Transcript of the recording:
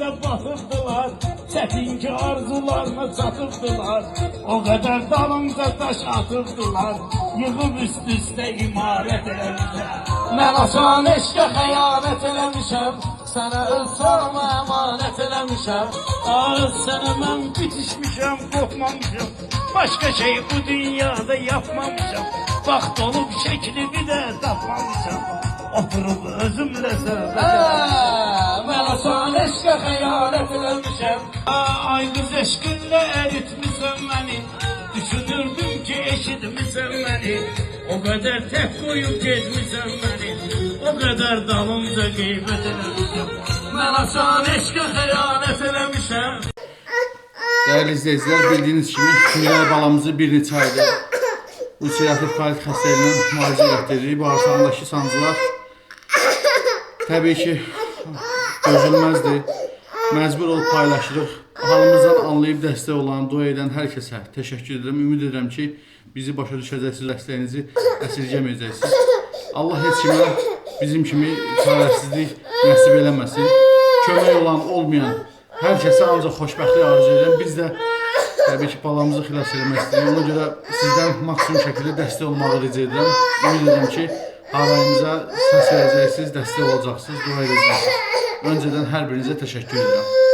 dənizə batıbdılar, çətin ki arzularına çatıbdılar. O qədər dalımca daş atıbdılar, yığıb üst-üstə imarət eləmişəm. Mən asan eşqə xəyanət eləmişəm, sənə öz canımı əmanət eləmişəm. Sənə mən bitişmişəm, qorxmamışam, başqa şey bu dünyada yapmamışam. Vaxt olub şəklimi də tapmamışam, oturub özümlə söhbət. Mən asan eşqə xəyanət eləmişəm. Ay qız eşqinlə əritmisən məni, düşünürdüm ki eşitmisən məni. O qədər tək qoyub gezmisən məni, o qədər dalımca qeybət eləmişəm. Mən asan eşqə xəyanət eləmişəm. Değerli izleyiciler, bildiğiniz kimi Gülər balamızı bir neçə aydır ulserativ kolit xəstəliyinə müalicə etdiririk. Bağırsağındakı sancılar təbii ki dözülməzdir. Məcbur olub paylaşırıq. Halımızdan anlayıb dəstək olan, dua edən hər kəsə təşəkkür edirəm. Ümid edirəm ki bizi başa düşəcəksiniz, dəstəyinizi əsirgəməyəcəksiniz. Allah heç kimə bizim kimi çarəsizlik nəsib eləməsin. Kömək olan, olmayan hər kəsə ancaq xoşbəxtlik arzu edirəm. Biz də təbii ki balamızı xilas eləmək istəyirik. Ona görə sizdən maksimum şəkildə dəstək olmağı rica edirəm. Ümid edirəm ki harayımıza səs verəcəksiniz, dəstək olacaqsınız, dua edəcəksiniz. Öncədən hər birinizə təşəkkür edirəm.